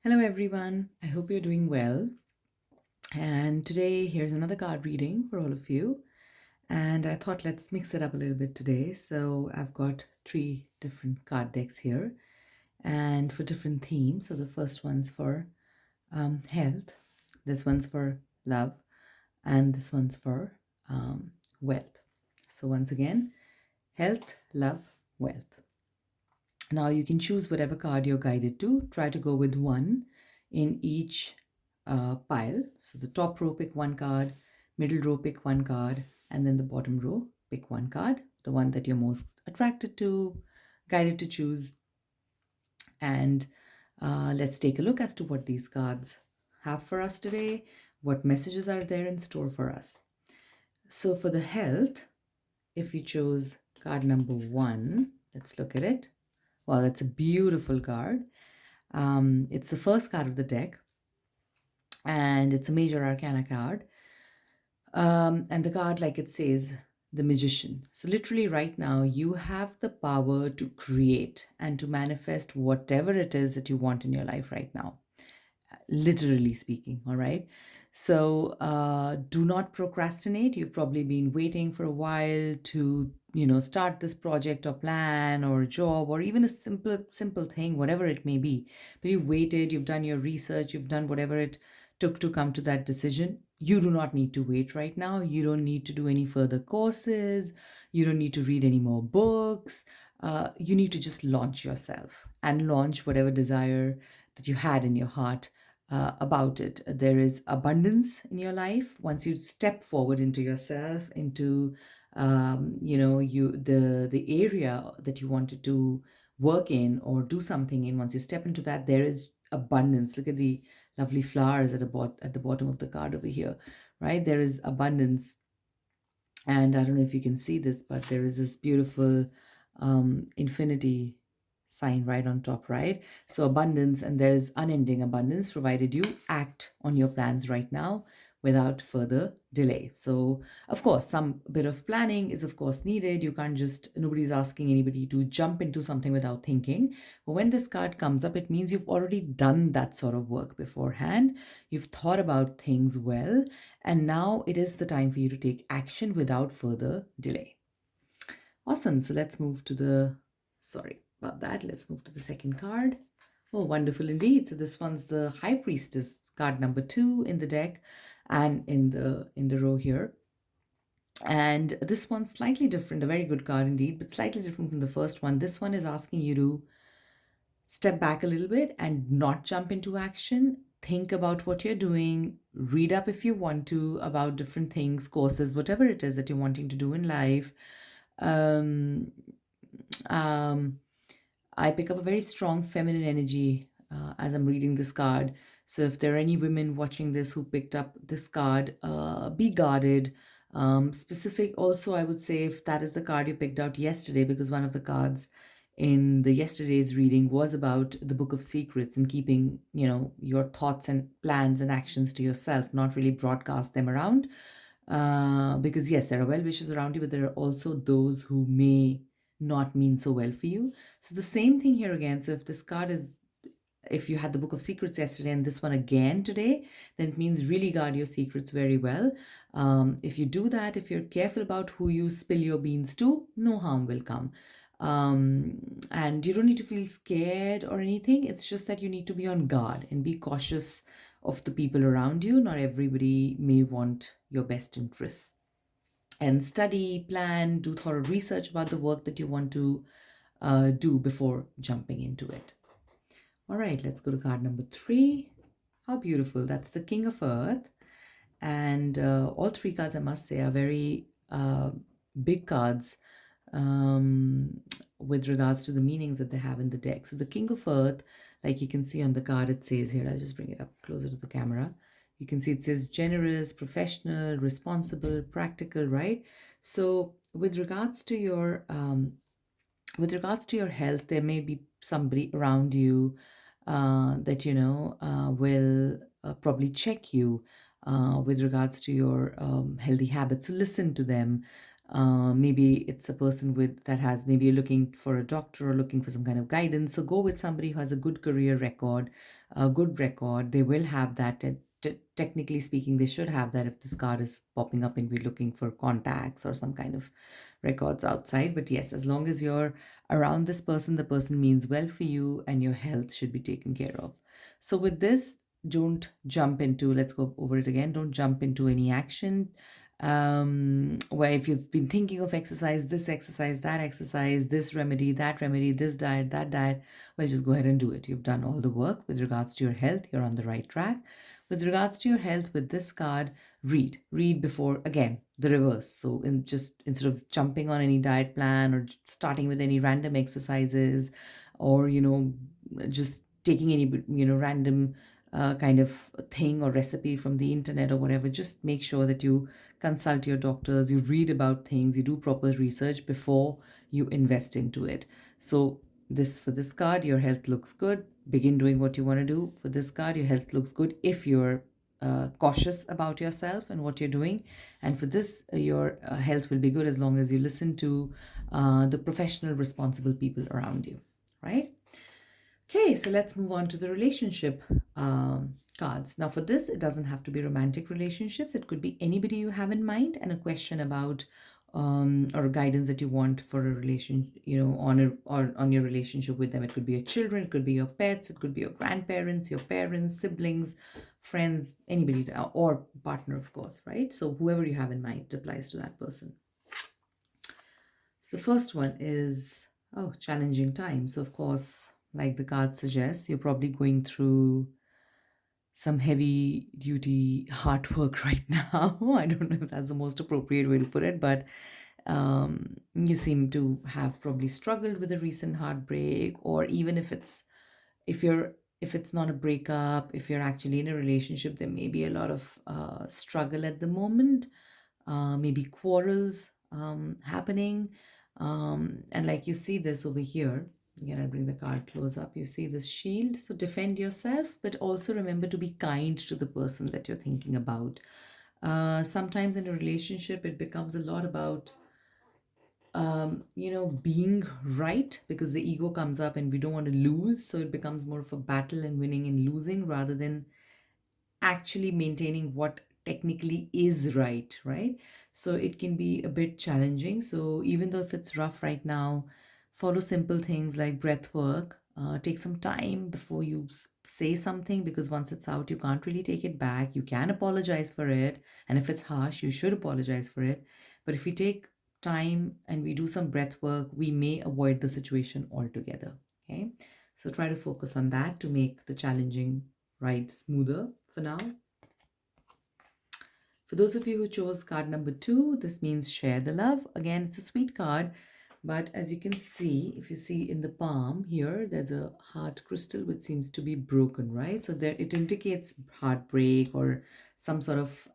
Hello, everyone. I hope you're doing well. And today, here's another card reading for all of you. And I thought let's mix it up a little bit today. So I've got three different card decks here and for different themes. So the first one's for health, this one's for love, and this one's for wealth. So once again, health, love, wealth. Now you can choose whatever card you're guided to. Try to go with one in each pile. So the top row, pick one card, middle row, pick one card, and then the bottom row, pick one card, the one that you're most attracted to, guided to choose. And let's take a look as to what these cards have for us today, what messages are there in store for us. So for the health, if you chose card number one, let's look at it. Wow, that's a beautiful card. It's the first card of the deck, and it's a major arcana card. And the card, like it says, the magician. So, literally, right now, you have the power to create and to manifest whatever it is that you want in your life right now, literally speaking. All right. So, do not procrastinate. You've probably been waiting for a while to start this project or plan or job or even a simple thing, whatever it may be. But you've waited, you've done your research, you've done whatever it took to come to that decision. You do not need to wait right now. You don't need to do any further courses. You don't need to read any more books. You need to just launch yourself and launch whatever desire that you had in your heart about it. There is abundance in your life once you step forward into yourself, into the area that you wanted to work in or do something in. Once you step into that, there is abundance. Look at the lovely flowers at the bottom of the card over here, right? There is abundance, and I don't know if you can see this, but there is this beautiful infinity sign right on top, right? So abundance, and there is unending abundance provided you act on your plans right now without further delay. So of course, some bit of planning is of course needed. You can't just, nobody's asking anybody to jump into something without thinking. But when this card comes up, it means you've already done that sort of work beforehand. You've thought about things well, and now it is the time for you to take action without further delay. Awesome. So let's move to the, sorry about that. Let's move to the second card. Oh, wonderful indeed. So this one's the High Priestess, card number 2 in the deck and in the row here. And this one's slightly different, a very good card indeed, but slightly different from the first one. This one is asking you to step back a little bit and not jump into action. Think about what you're doing. Read up if you want to about different things, courses, whatever it is that you're wanting to do in life. Um, um, I pick up a very strong feminine energy as I'm reading this card. So if there are any women watching this who picked up this card, be guarded. Specific also, I would say, if that is the card you picked out yesterday, because one of the cards in the yesterday's reading was about the Book of Secrets and keeping, your thoughts and plans and actions to yourself, not really broadcast them around. Because yes, there are well-wishers around you, but there are also those who may not mean so well for you. So the same thing here again. So if this card is, if you had the Book of Secrets yesterday and this one again today, then it means really guard your secrets very well. If you do that, if you're careful about who you spill your beans to, no harm will come. And you don't need to feel scared or anything. It's just that you need to be on guard and be cautious of the people around you. Not everybody may want your best interests. And study, plan, do thorough research about the work that you want to do before jumping into it. All right, let's go to card number 3. How beautiful. That's the King of Earth. And all three cards, I must say, are very big cards with regards to the meanings that they have in the deck. So the King of Earth, like you can see on the card, it says here, I'll just bring it up closer to the camera. You can see it says generous, professional, responsible, practical, right? So with regards to your health, there may be somebody around you that will probably check you with regards to your healthy habits. So listen to them. Maybe it's a person with that has maybe you're looking for a doctor or looking for some kind of guidance. So go with somebody who has a good career record, a good record. They will have that. Technically speaking, they should have that if this card is popping up and we're looking for contacts or some kind of records outside. But yes, as long as you're around this person, the person means well for you and your health should be taken care of. So with this, don't jump into, let's go over it again, don't jump into any action where if you've been thinking of exercise, that exercise, this remedy, that remedy, this diet, that diet, well, just go ahead and do it. You've done all the work with regards to your health. You're on the right track. With regards to your health, with this card, read before, again, the reverse. So instead of jumping on any diet plan or starting with any random exercises, or just taking any random kind of thing or recipe from the internet or whatever, just make sure that you consult your doctors, you read about things, you do proper research before you invest into it. So this, for this card, your health looks good, begin doing what you want to do. For this card, your health looks good if you're cautious about yourself and what you're doing. And for this, your health will be good as long as you listen to the professional, responsible people around you, right? Okay, so let's move on to the relationship cards. Now, for this, it doesn't have to be romantic relationships. It could be anybody you have in mind and a question about or guidance that you want for a relation, or on your relationship with them. It could be your children, it could be your pets, it could be your grandparents, your parents, siblings, friends, anybody, or partner, of course, right? So whoever you have in mind, it applies to that person. So the first one is, challenging times. So of course, like the card suggests, you're probably going through some heavy duty hard work right now. I don't know if that's the most appropriate way to put it, but you seem to have probably struggled with a recent heartbreak, or even if you're if it's not a breakup, if you're actually in a relationship, there may be a lot of struggle at the moment, maybe quarrels happening. And like you see this over here, again, I'll bring the card close up. You see this shield. So defend yourself, but also remember to be kind to the person that you're thinking about. Sometimes in a relationship, it becomes a lot about being right, because the ego comes up and we don't want to lose. So it becomes more of a battle and winning and losing rather than actually maintaining what technically is right, right? So it can be a bit challenging. So even though if it's rough right now, follow simple things like breath work. Take some time before you say something, because once it's out, you can't really take it back. You can apologize for it. And if it's harsh, you should apologize for it. But if we take time and we do some breath work, we may avoid the situation altogether. Okay. So try to focus on that to make the challenging ride smoother for now. For those of you who chose card number 2, this means share the love. Again, it's a sweet card, but as you can see, if you see in the palm here, there's a heart crystal which seems to be broken, right? So there it indicates heartbreak or some sort of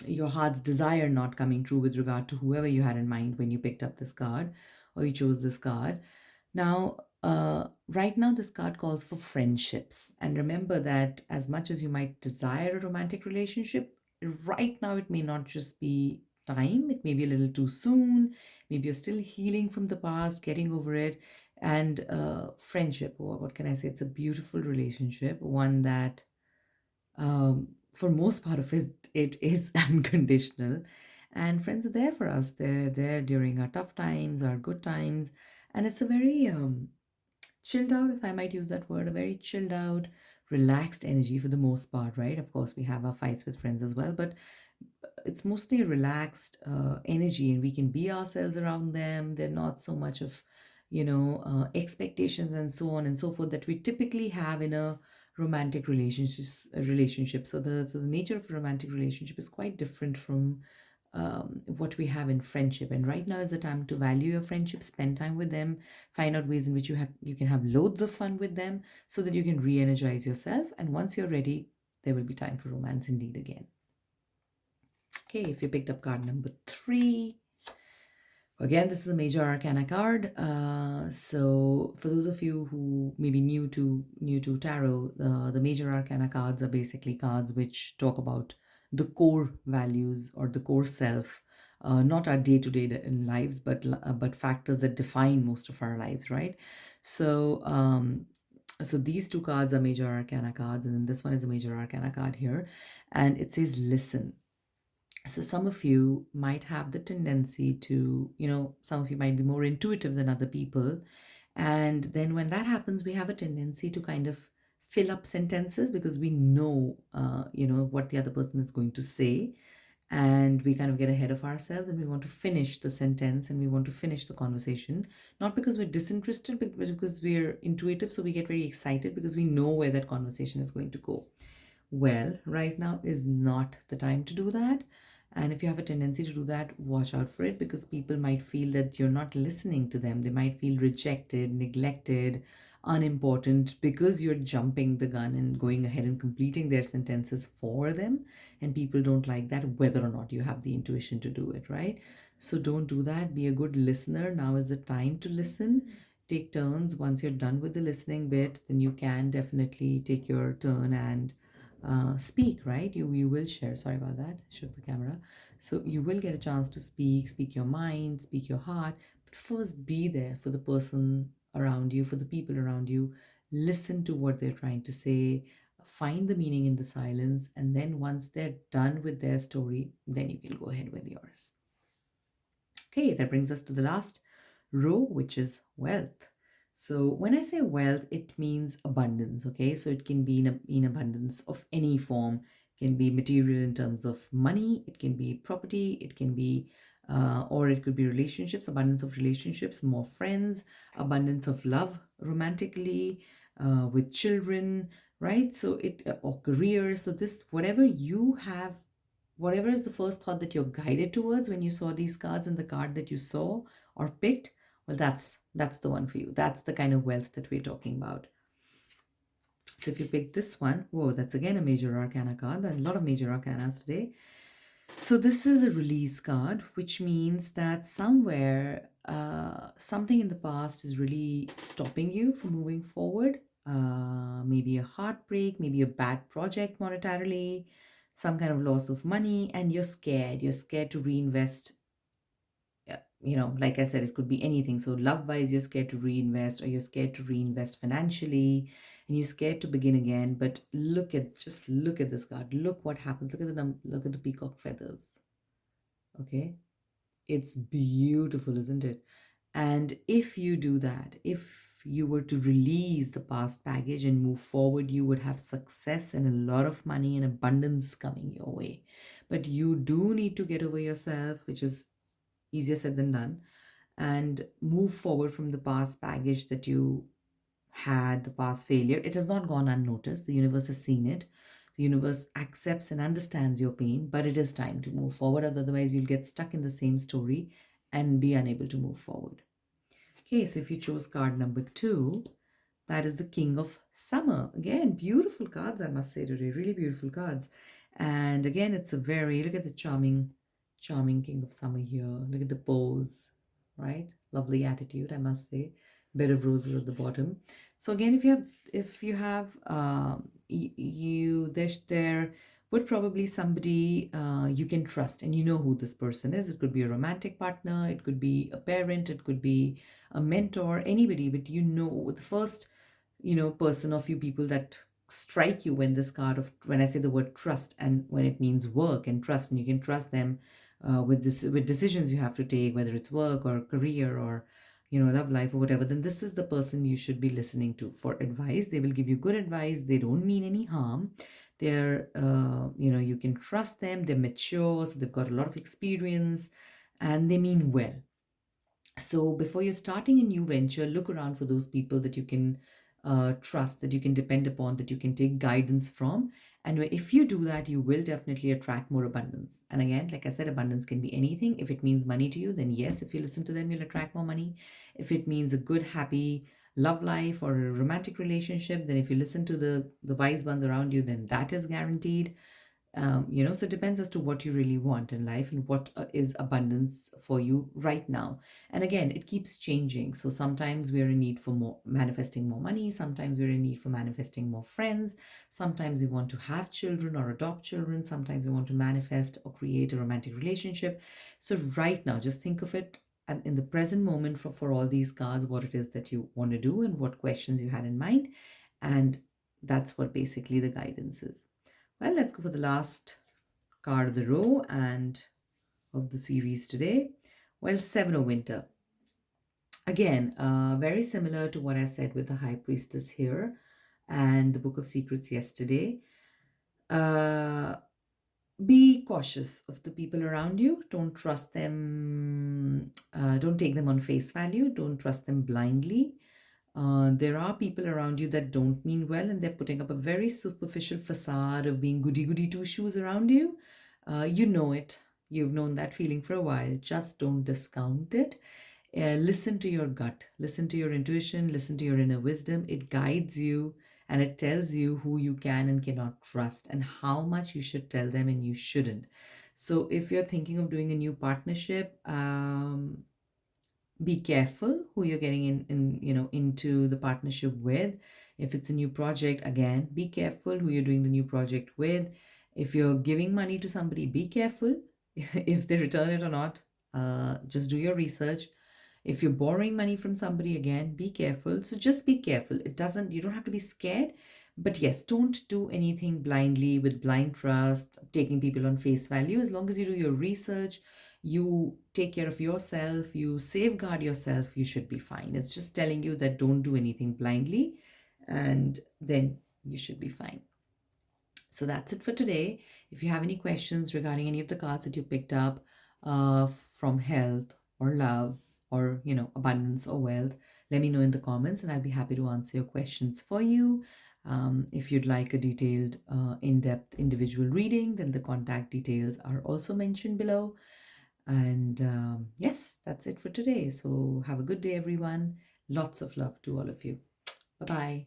your heart's desire not coming true with regard to whoever you had in mind when you picked up this card or you chose this card. Now, right now, this card calls for friendships. And remember that as much as you might desire a romantic relationship, right now it may not just be time, it may be a little too soon. Maybe you're still healing from the past, getting over it. And friendship, or what can I say? It's a beautiful relationship, one that for most part of it is unconditional. And friends are there for us. They're there during our tough times, our good times. And it's a very chilled out, if I might use that word, a very chilled out, relaxed energy for the most part, right? Of course, we have our fights with friends as well, but it's mostly a relaxed energy, and we can be ourselves around them. They're not so much of, expectations and so on and so forth that we typically have in a romantic relationship. So the nature of a romantic relationship is quite different from what we have in friendship. And right now is the time to value your friendship, spend time with them, find out ways in which you can have loads of fun with them, so that you can re-energize yourself. And once you're ready, there will be time for romance indeed again. Okay, if you picked up card number 3, again, this is a major arcana card. So for those of you who may be new to tarot, the major arcana cards are basically cards which talk about the core values or the core self not our day-to-day lives, but factors that define most of our lives, right? So so these two cards are major arcana cards, and then this one is a major arcana card here, and it says listen. So some of you might have the tendency to, some of you might be more intuitive than other people. And then when that happens, we have a tendency to kind of fill up sentences because we know, what the other person is going to say. And we kind of get ahead of ourselves and we want to finish the sentence and we want to finish the conversation. Not because we're disinterested, but because we're intuitive. So we get very excited because we know where that conversation is going to go. Well, right now is not the time to do that. And if you have a tendency to do that, watch out for it because people might feel that you're not listening to them. They might feel rejected, neglected, unimportant because you're jumping the gun and going ahead and completing their sentences for them. And people don't like that, whether or not you have the intuition to do it, right? So don't do that. Be a good listener. Now is the time to listen. Take turns. Once you're done with the listening bit, then you can definitely take your turn and speak, right? You will share. Sorry about that. Shoot the camera. So you will get a chance to speak your mind, speak your heart. But first, be there for the person around you, for the people around you. Listen to what they're trying to say. Find the meaning in the silence, and then once they're done with their story, then you can go ahead with yours. Okay, that brings us to the last row, which is wealth. So when I say wealth, it means abundance. Okay, so it can be in abundance of any form. It can be material in terms of money. It can be property. It can be, or it could be relationships. Abundance of relationships, more friends. Abundance of love, romantically, with children. Right. So or career. So this whatever you have, whatever is the first thought that you're guided towards when you saw these cards and the card that you saw or picked, well, that's the one for you. That's the kind of wealth that we're talking about. So if you pick this one, whoa, that's again a major arcana card. There are a lot of major arcanas today. So this is a release card, which means that somewhere something in the past is really stopping you from moving forward. Maybe a heartbreak, maybe a bad project monetarily, some kind of loss of money, and you're scared. You're scared to reinvest. Like I said, it could be anything. So love wise, you're scared to reinvest, or you're scared to reinvest financially, and you're scared to begin again. But just look at this card. Look what happens. Look at the peacock feathers. Okay, it's beautiful, isn't it? And if you do that, if you were to release the past baggage and move forward, you would have success and a lot of money and abundance coming your way. But you do need to get over yourself, which is easier said than done, and move forward from the past baggage that you had, the past failure. It has not gone unnoticed. The universe has seen it. The universe accepts and understands your pain, but it is time to move forward. Otherwise, you'll get stuck in the same story and be unable to move forward. Okay, so if you chose card number 2, that is the King of Summer. Again, beautiful cards, I must say today. Really beautiful cards. And again, it's a look at the charming, charming King of Summer here. Look at the pose, right? Lovely attitude, I must say. Bed of roses at the bottom. So again, if you have there would probably somebody you can trust, and you know who this person is. It could be a romantic partner, it could be a parent, it could be a mentor, anybody, but the first person or few people that strike you when I say the word trust, and when it means work and trust, and you can trust them with decisions you have to take, whether it's work or career or love life or whatever, then this is the person you should be listening to for advice. They will give you good advice. They don't mean any harm. They're you can trust them. They're mature, so they've got a lot of experience, and they mean well. So before you're starting a new venture, look around for those people that you can trust, that you can depend upon, that you can take guidance from. And if you do that, you will definitely attract more abundance. And again, like I said, abundance can be anything. If it means money to you, then yes, if you listen to them, you'll attract more money. If it means a good, happy love life or a romantic relationship, then if you listen to the wise ones around you, then that is guaranteed. So it depends as to what you really want in life and what is abundance for you right now. And again, it keeps changing. So sometimes we're in need for more manifesting more money, sometimes we're in need for manifesting more friends, sometimes we want to have children or adopt children, sometimes we want to manifest or create a romantic relationship. So right now, just think of it and in the present moment for all these cards, what it is that you want to do and what questions you had in mind. And that's what basically the guidance is. Well, let's go for the last card of the row and of the series today. Well, Seven of Winter. Again, very similar to what I said with the High Priestess here and the Book of Secrets yesterday. Uh, be cautious of the people around you. Don't trust them. Don't take them on face value. Don't trust them blindly. There are people around you that don't mean well, and they're putting up a very superficial facade of being goody goody two shoes around you. You know it. You've known that feeling for a while. Just don't discount it. Listen to your gut, listen to your intuition, listen to your inner wisdom. It guides you and it tells you who you can and cannot trust and how much you should tell them and you shouldn't. So if you're thinking of doing a new partnership, be careful who you're getting into the partnership with. If it's a new project, again, be careful who you're doing the new project with. If you're giving money to somebody, be careful if they return it or not. Just do your research. If you're borrowing money from somebody, again, be careful. So just be careful. You don't have to be scared, but yes, don't do anything blindly with blind trust, taking people on face value. As long as you do your research, you take care of yourself, you safeguard yourself, you should be fine. It's just telling you that don't do anything blindly, and then you should be fine. So that's it for today. If you have any questions regarding any of the cards that you picked up from health or love or abundance or wealth, let me know in the comments and I'll be happy to answer your questions for you. If you'd like a detailed, in-depth individual reading, then the contact details are also mentioned below. And yes, that's it for today. So have a good day, everyone. Lots of love to all of you. Bye bye.